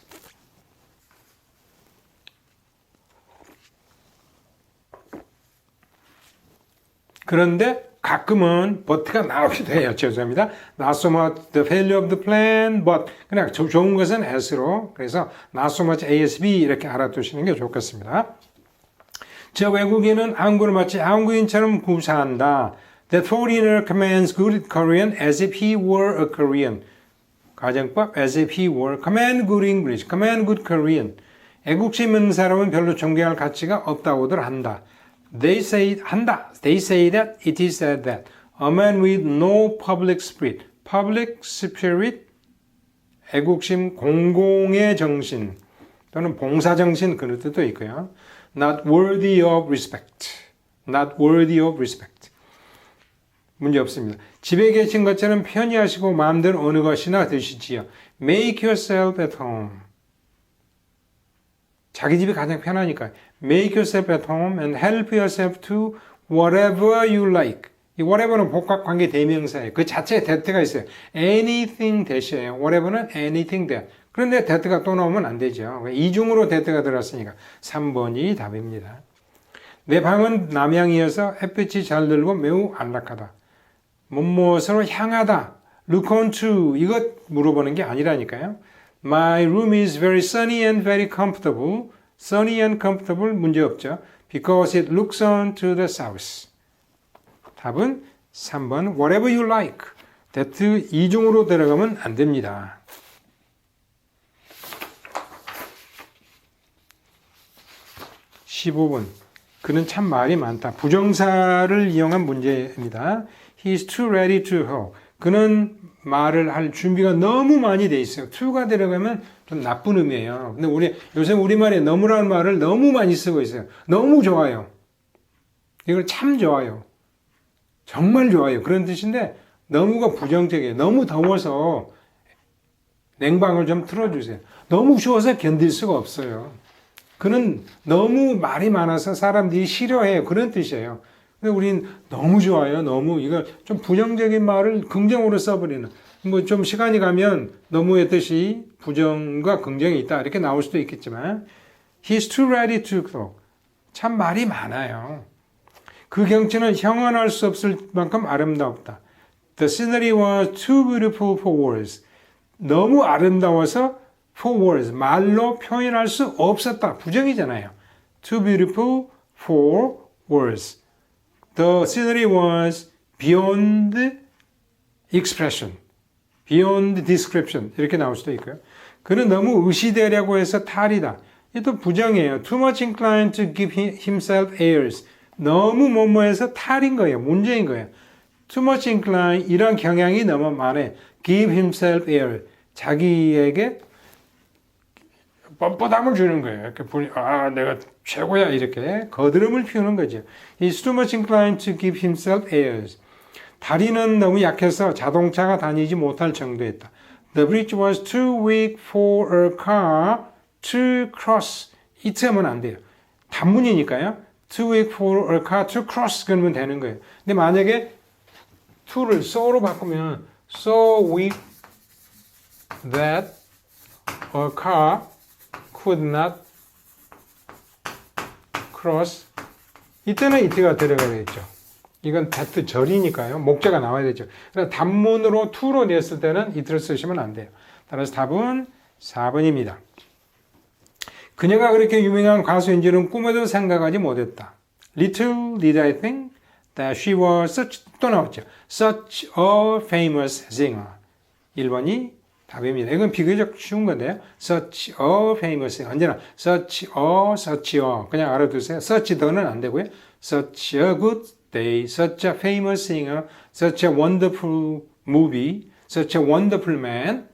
그런데 가끔은 but가 나오기도 해요. 죄송합니다. Not so much the failure of the plan, but 그냥 좋은 것은 as로 그래서 not so much A as B 이렇게 알아두시는 게 좋겠습니다. 저 외국인은 한국어를 마치 한국인처럼 구사한다. That foreigner commands good Korean as if he were a Korean. 가정법 as if he were command good English, command good Korean. 애국심 있는 사람은 별로 존경할 가치가 없다고들 한다. They say that it is said that a man with no public spirit, public spirit, 애국심, 공공의 정신 또는 봉사 정신 그런 뜻도 있고요. Not worthy of respect, not worthy of respect. 문제 없습니다. 집에 계신 것처럼 편히 하시고 마음대로 어느 것이나 드시지요. Make yourself at home. 자기 집이 가장 편하니까 make yourself at home and help yourself to whatever you like. 이 whatever는 복합관계 대명사예요. 그 자체에 that가 있어요. anything that이에요. whatever는 anything that. 그런데 that가 또 나오면 안 되죠. 이중으로 that가 들어갔으니까 3번이 답입니다. 내 방은 남향이어서 햇빛이 잘 들고 매우 안락하다. 무엇으로 향하다. look on to. 이것 물어보는 게 아니라니까요. My room is very sunny and very comfortable. Sunny and comfortable 문제 없죠. Because it looks on to the south. 답은 3번 whatever you like. that 이중으로 들어가면 안 됩니다. 15번. 그는 참 말이 많다. 부정사를 이용한 문제입니다. He is too ready to help. 그는 말을 할 준비가 너무 많이 돼 있어요. to가 들어가면 좀 나쁜 의미예요. 근데 요새 우리말에 너무라는 말을 너무 많이 쓰고 있어요. 너무 좋아요. 이걸 참 좋아요. 정말 좋아요. 그런 뜻인데 너무가 부정적이에요. 너무 더워서 냉방을 좀 틀어주세요. 너무 추워서 견딜 수가 없어요. 그는 너무 말이 많아서 사람들이 싫어해요. 그런 뜻이에요. 근데 우린 너무 좋아요. 너무 이거 좀 부정적인 말을 긍정으로 써버리는. 뭐 좀 시간이 가면 너무의 뜻이 부정과 긍정이 있다 이렇게 나올 수도 있겠지만 He's too ready to talk. 참 말이 많아요. 그 경치는 형언할 수 없을 만큼 아름답다. The scenery was too beautiful for words. 너무 아름다워서 for words. 말로 표현할 수 없었다. 부정이잖아요. Too beautiful for words. The scenery was beyond expression, beyond description 이렇게 나올 수도 있고요. 그는 너무 의시되려고 해서 탈이다. 이것도 부정이에요. Too much inclined to give himself airs. 너무 뭐뭐해서 탈인 거예요. 문제인 거예요. Too much inclined 이런 경향이 너무 많아요. Give himself air. 자기에게 뻣뻣함을 주는 거예요. 이렇게 보니 내가 최고야 이렇게 거드름을 피우는 거죠. He's too much inclined to give himself airs. 다리는 너무 약해서 자동차가 다니지 못할 정도였다. The bridge was too weak for a car to cross. it 하면 안 돼요. 단문이니까요. Too weak for a car to cross 그러면 되는 거예요. 근데 만약에 to를 so로 바꾸면 so weak that a car could not cross. 이때는 it가 들어가겠죠. 이건 that 절이니까요. 목자가 나와야 되죠. 그래서 단문으로 to로 냈을 때는 it를 쓰시면 안 돼요. 따라서 답은 4번입니다. 그녀가 그렇게 유명한 가수인지는 꿈에도 생각하지 못했다. Little did I think that she was such, 또 나왔죠. Such a famous singer. 1번이 답입니다. 이건 비교적 쉬운 건데요. Such a famous singer. 언제나 such a 그냥 알아두세요. such the는 안 되고요. Such a good day, such a famous singer, such a wonderful movie, such a wonderful man.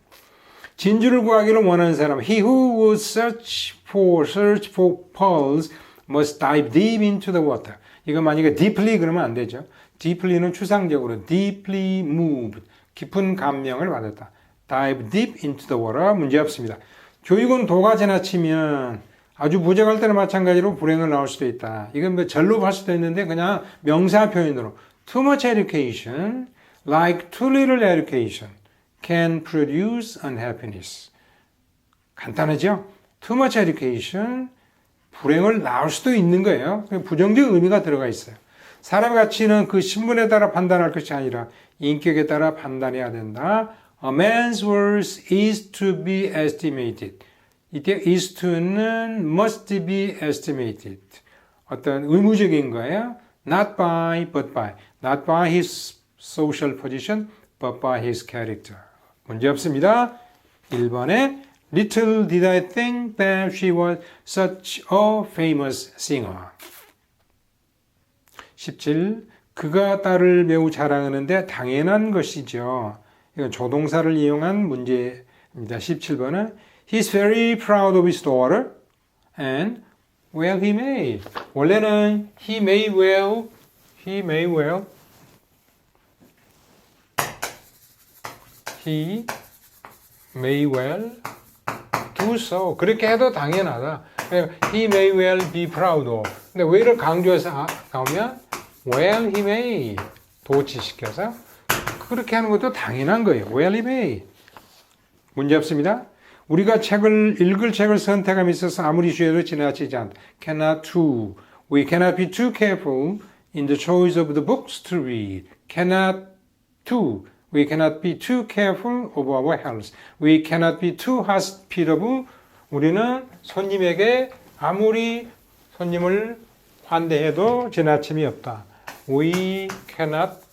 진주를 구하기를 원하는 사람. He who would search for pearls must dive deep into the water. 이거 만약에 deeply 그러면 안 되죠. deeply는 추상적으로 deeply moved. 깊은 감명을 받았다. dive deep into the water. 문제 없습니다. 교육은 도가 지나치면 아주 부족할 때는 마찬가지로 불행을 낳을 수도 있다. 이건 뭐 절로 할 수도 있는데 그냥 명사 표현으로 too much education, like too little education, can produce unhappiness. 간단하죠? Too much education, 불행을 낳을 수도 있는 거예요. 부정적 의미가 들어가 있어요. 사람의 가치는 그 신분에 따라 판단할 것이 아니라 인격에 따라 판단해야 된다. A man's worth is to be estimated. 이때 is to는 must be estimated. 어떤 의무적인 거예요. Not by, but by. Not by his social position, but by his character. 문제 없습니다. 1번에 Little did I think that she was such a famous singer. 17. 그가 딸을 매우 자랑하는데 당연한 것이죠. 이건 조동사를 이용한 문제입니다. 17번은 He's very proud of his daughter and well he may. 원래는 he may well he may well do so. 그렇게 해도 당연하다. He may well be proud of. 근데 well을 강조해서 나오면 well he may 도치시켜서 그렇게 하는 것도 당연한 거예요. well he may. 문제 없습니다. 우리가 읽을 책을 선택함에 있어서 아무리 쉬어도 지나치지 않다. Cannot too. We cannot be too careful in the choice of the books to read. Cannot too. We cannot be too careful of our health. We cannot be too hospitable. 우리는 손님에게 아무리 손님을 환대해도 지나침이 없다. We cannot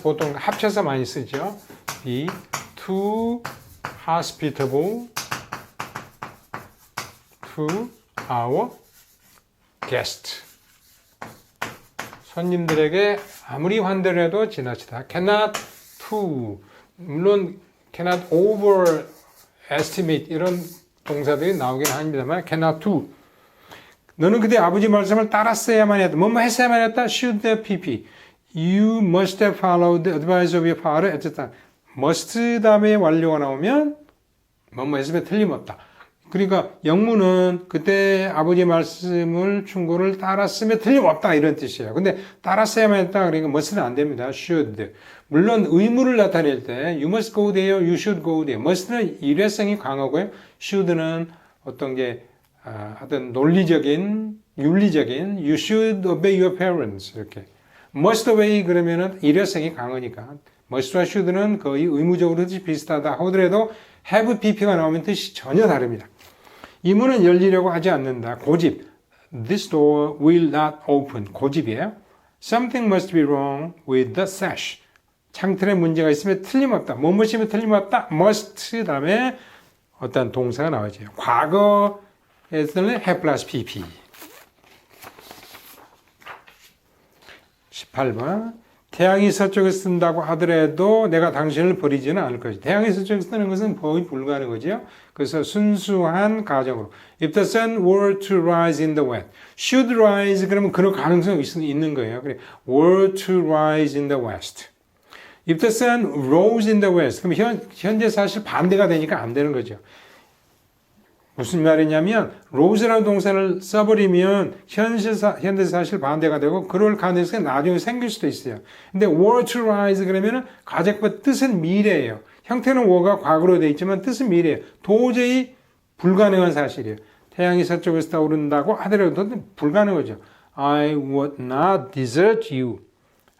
보통 합쳐서 많이 쓰죠. be too hospitable to our guest. 손님들에게 아무리 환대를 해도 지나치다. Cannot too. 물론 cannot overestimate 이런 동사들이 나오긴 합니다만 cannot too. 너는 그때 아버지 말씀을 따랐어야만 했다. 뭐뭐 했어야만 했다. Should have pp. You must have followed the advice of your father, etc. must 다음에 완료가 나오면 뭐뭐 했으면 틀림없다. 그러니까 영문은 그때 아버지 말씀을 충고를 따랐으면 틀림없다 이런 뜻이에요. 근데 따랐어야만 했다 그러니까 must는 안 됩니다. should. 물론 의무를 나타낼 때 you must go there, you should go there. must는 일회성이 강하고요. should는 어떤 게 어떤 논리적인, 윤리적인 you should obey your parents 이렇게. must obey 그러면은 일회성이 강하니까 must와 should는 거의 의무적으로 뜻이 비슷하다 하더라도 have pp가 나오면 뜻이 전혀 다릅니다. 이 문은 열리려고 하지 않는다. 고집. This door will not open. 고집이에요. Something must be wrong with the sash. 창틀에 문제가 있으면 틀림없다. 뭐뭐시면 틀림없다. must 다음에 어떤 동사가 나오죠. 과거에서는 have plus pp. 18번. 태양이 서쪽에 쓴다고 하더라도 내가 당신을 버리지는 않을 것이다. 태양이 서쪽에 쓰는 것은 거의 불가능하죠. 그래서 순수한 가정으로 If the sun were to rise in the west, should rise 그러면 그런 가능성이 있는 거예요. 그래, were to rise in the west. If the sun rose in the west, 그럼 현재 사실 반대가 되니까 안 되는 거죠. 무슨 말이냐면 rose라는 동사를 써버리면 현대 사실 반대가 되고 그럴 가능성이 나중에 생길 수도 있어요. 근데 were to rise 그러면은 가정법 뜻은 미래예요. 형태는 were가 과거로 되어 있지만 뜻은 미래예요. 도저히 불가능한 사실이에요. 태양이 서쪽에서 떠오른다고 하더라도 불가능하죠. I would not desert you.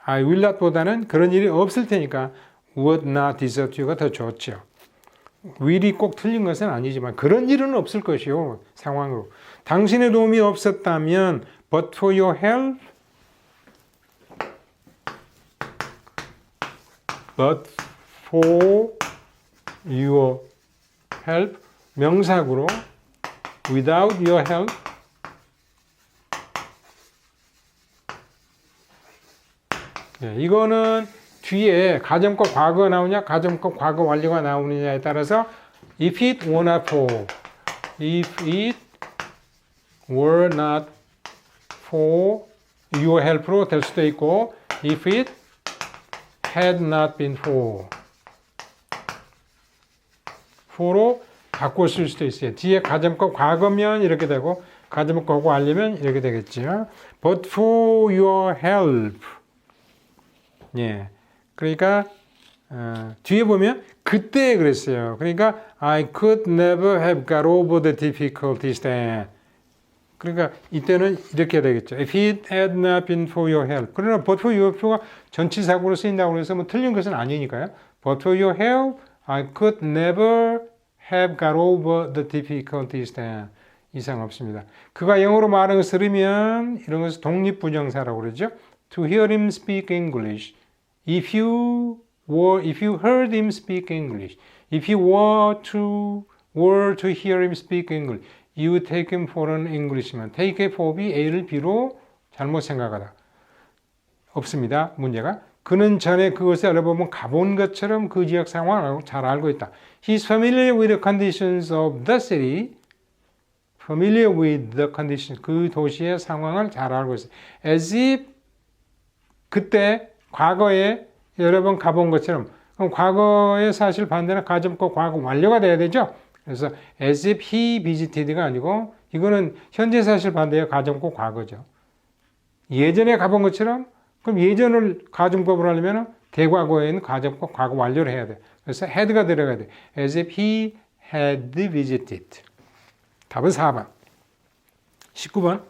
I will not 보다는 그런 일이 없을 테니까 would not desert you가 더 좋죠. will이 꼭 틀린 것은 아니지만 그런 일은 없을 것이요. 상황으로. 당신의 도움이 없었다면 but for your help but for your help 명사구로 without your help 네, 이거는 뒤에 가정법 과거가 나오냐 가정법 과거 완료가 나오느냐에 따라서 if it were not for if it were not for your help로 될 수도 있고 if it had not been for로 바꿔 쓸 수도 있어요. 뒤에 가정법 과거면 이렇게 되고 가정법 과거 완료면 이렇게 되겠죠. But for your help 예. 그러니까 뒤에 보면 그때 그랬어요. 그러니까 I could never have got over the difficulties then. 그러니까 이때는 이렇게 되겠죠. If it had not been for your help. 그러나 but for your help가 전치사구로 쓰인다고 해서 뭐 틀린 것은 아니니까요. But for your help, I could never have got over the difficulties then. 이상 없습니다. 그가 영어로 말하는 것을 들으면 이런 것을 독립부정사라고 그러죠. To hear him speak English. If you heard him speak English, if you were to hear him speak English, you would take him for an Englishman. Take의 포업이 A를 B로 잘못 생각하다. 없습니다. 문제가. 그는 전에 그것을 알아보면 가본 것처럼 그 지역 상황을 잘 알고 있다. He's familiar with the conditions of the city. Familiar with the conditions. 그 도시의 상황을 잘 알고 있어요. As if 그때 과거에 여러 번 가본 것처럼 그럼 과거의 사실 반대는 가정법 과거 완료가 돼야 되죠. 그래서 as if he visited가 아니고 이거는 현재 사실 반대의 가정법 과거죠. 예전에 가본 것처럼 그럼 예전을 가정법으로 하려면 대과거에는 가정법 과거 완료를 해야 돼. 그래서 had가 들어가야 돼. as if he had visited. 답은 4번. 19번.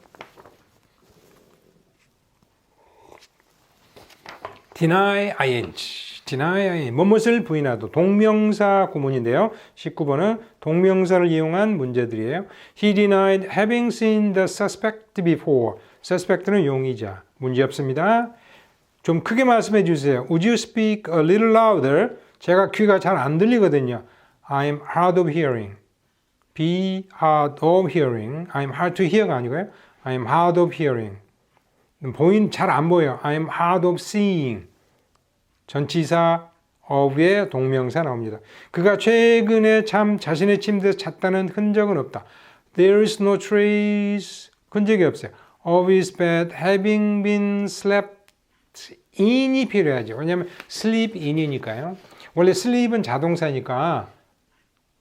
deny ing. deny ing. 무엇을 부인하도 동명사 구문인데요. 19번은 동명사를 이용한 문제들이에요. He denied having seen the suspect before. suspect는 용의자. 문제 없습니다. 좀 크게 말씀해 주세요. Would you speak a little louder? 제가 귀가 잘 안 들리거든요. I'm hard of hearing. Be hard of hearing. I'm hard to hear가 아니고요. I'm hard of hearing. 잘 안 보여. I'm hard of seeing. 전치사 of의 동명사 나옵니다. 그가 최근에 자신의 침대에서 잤다는 흔적은 없다. There is no trace. 흔적이 없어요. Of his bed having been slept in이 필요하죠. 왜냐하면 sleep in이니까요. 원래 sleep은 자동사니까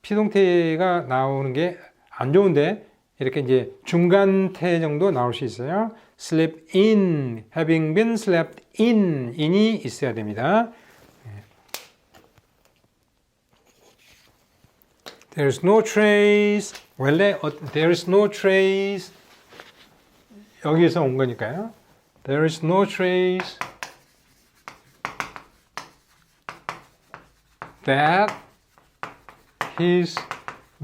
피동태가 나오는 게 안 좋은데 이렇게 이제 중간태 정도 나올 수 있어요. sleep in, having been slept in이 있어야 됩니다. There's no trace. 원래 there's no trace. 여기서 온 거니까요. There is no trace that his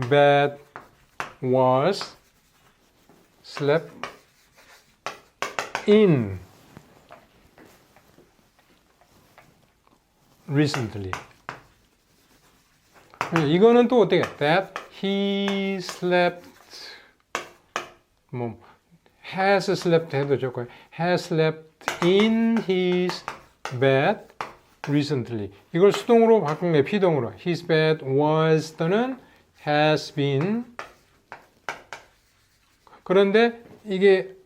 bed was slept in recently. 이거는 또 어떻게? That he slept has slept 해도 좋고요. Has slept in his bed recently. 이걸 수동으로 바꾼 게 피동으로. His bed was 또는 has been. 그런데 이게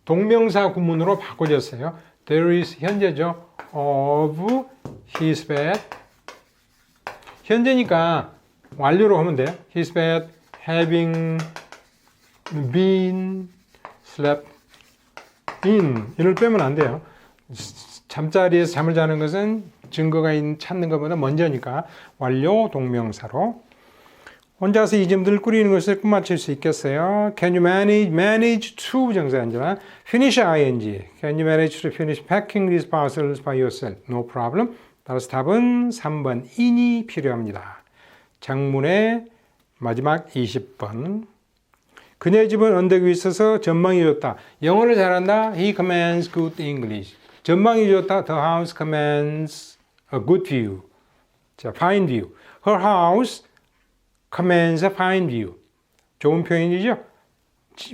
동명사 구문으로 바꿔졌어요. There is 현재죠. Of his bed. 현재니까 완료로 하면 돼요. His bed having been slept in을 빼면 안 돼요. 잠자리에서 잠을 자는 것은 증거가 찾는 것보다 먼저니까 완료 동명사로. 혼자서 이 점들을 꾸리는 것을 끝마칠 수 있겠어요. Can you manage to 부정사인지만 finish ing. Can you manage to finish packing these parcels by yourself? No problem. 따라서 답은 3번 in이 필요합니다. 장문의 마지막 20번. 그녀의 집은 언덕 위에 있어서 전망이 좋다. 영어를 잘한다. He commands good English. 전망이 좋다. The house commands a good view. 자, fine view. Her house commands a fine view. 좋은 표현이죠.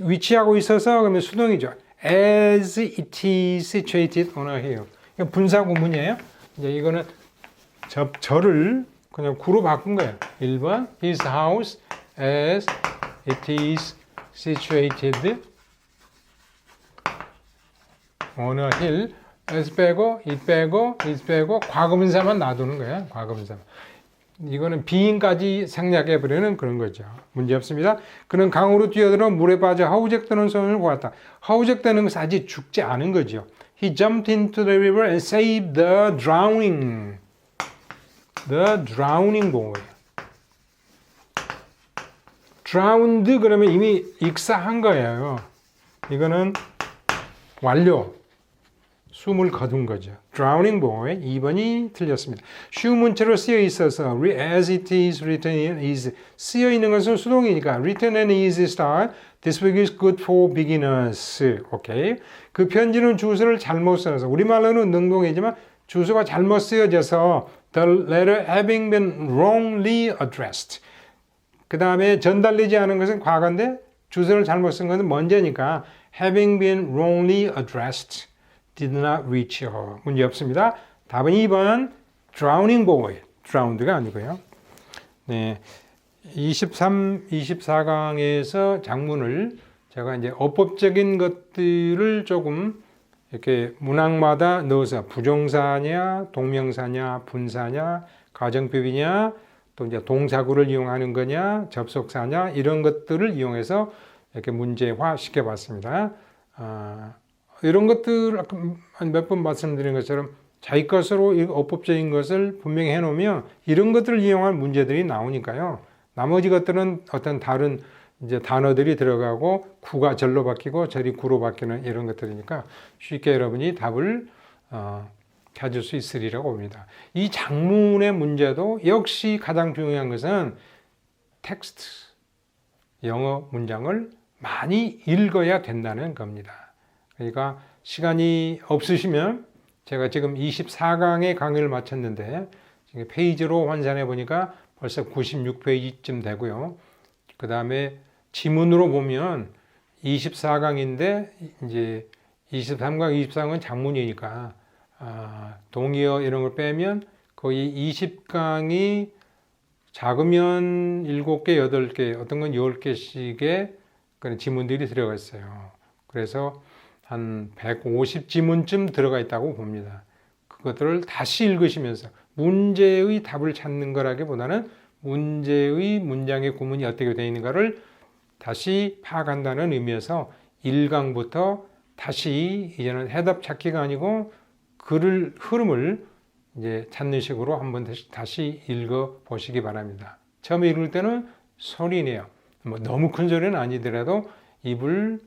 위치하고 있어서 그러면 수동이죠. As it is situated on a hill. 이거 분사 구문이에요. 이제 이거는 저를 그냥 구로 바꾼 거예요. 1번 His house as it is situated on a hill. as 빼고 it 빼고 is 빼고 과거분사만 놔두는 거예요. 과거분사만. 이거는 being까지 생략해버리는 그런 거죠. 문제없습니다. 그는 강으로 뛰어들어 물에 빠져 허우적대는 손을 보았다. 허우적대는 것은 아직 죽지 않은 거죠. He jumped into the river and saved the drowning boy. drowned 그러면 이미 익사한 거예요. 이거는 완료. 숨을 거둔 거죠. drowning boy 2번이 틀렸습니다. 쉬운 문체로 쓰여 있어서 as it is written is 쓰여 있는 것은 수동이니까 written and is star. This book is good for beginners. 오케이. 그 편지는 주소를 잘못 써서 우리말로는 능동이지만 주소가 잘못 쓰여져서 the letter having been wrongly addressed. 그 다음에 전달되지 않은 것은 과거인데 주소를 잘못 쓴 것은 먼저니까 having been wrongly addressed did not reach her. 문제 없습니다. 답은 2번 drowning boy. drowned가 아니고요. 네. 24강에서 장문을 제가 이제 어법적인 것들을 조금 이렇게 문항마다 넣어서 부정사냐, 동명사냐, 분사냐, 가정법이냐, 또 이제 동사구를 이용하는 거냐, 접속사냐 이런 것들을 이용해서 이렇게 문제화 시켜봤습니다. 이런 것들 몇 번 말씀드린 것처럼 자기 것으로 어법적인 것을 분명히 해놓으면 이런 것들을 이용한 문제들이 나오니까요. 나머지 것들은 어떤 다른 이제 단어들이 들어가고 구가 절로 바뀌고 절이 구로 바뀌는 이런 것들이니까 쉽게 여러분이 답을 찾을 수 있으리라고 봅니다. 이 장문의 문제도 역시 가장 중요한 것은 텍스트, 영어 문장을 많이 읽어야 된다는 겁니다. 그러니까 시간이 없으시면 제가 지금 24강의 강의를 마쳤는데 페이지로 환산해 보니까 벌써 96페이지쯤 되고요. 그 다음에 지문으로 보면 24강인데 이제 23강, 24강은 장문이니까 동의어 이런 걸 빼면 거의 20강이 작으면 7개, 8개, 어떤 건 10개씩의 그런 지문들이 들어가 있어요. 그래서 한 150지문쯤 들어가 있다고 봅니다. 그것들을 다시 읽으시면서 문제의 답을 찾는 거라기보다는 문제의 문장의 구문이 어떻게 되어 있는가를 다시 파악한다는 의미에서 1강부터 다시 이제는 해답 찾기가 아니고 글을 흐름을 이제 찾는 식으로 한번 다시 읽어 보시기 바랍니다. 처음에 읽을 때는 소리네요. 뭐 너무 큰 소리는 아니더라도 입을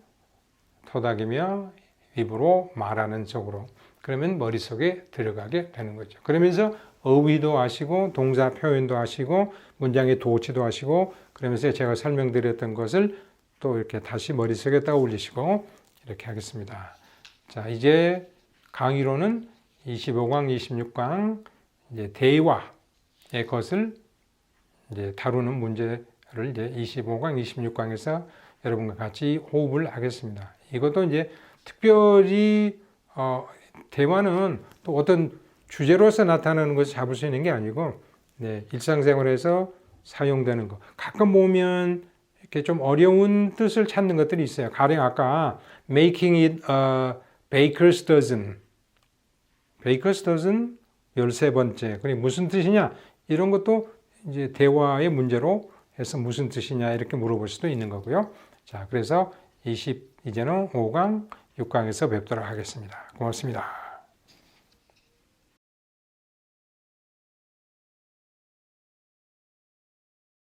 토닥이며 입으로 말하는 쪽으로 그러면 머릿속에 들어가게 되는 거죠. 그러면서 어휘도 하시고 동사 표현도 하시고 문장의 도치도 하시고 그러면서 제가 설명드렸던 것을 또 이렇게 다시 머릿속에 떠올리시고 이렇게 하겠습니다. 자, 이제 강의로는 25강, 26강 이제 대화의 것을 이제 다루는 문제를 이제 25강, 26강에서 여러분과 같이 호흡을 하겠습니다. 이것도 이제 특별히 대화는 또 어떤 주제로서 나타나는 것을 잡을 수 있는 게 아니고 네, 일상생활에서 사용되는 거. 가끔 보면 이렇게 좀 어려운 뜻을 찾는 것들이 있어요. 가령 아까 making it a baker's dozen. baker's dozen 13번째. 그게 무슨 뜻이냐? 이런 것도 이제 대화의 문제로 해서 무슨 뜻이냐 이렇게 물어볼 수도 있는 거고요. 자, 그래서 이제는 5강, 6강에서 뵙도록 하겠습니다. 고맙습니다.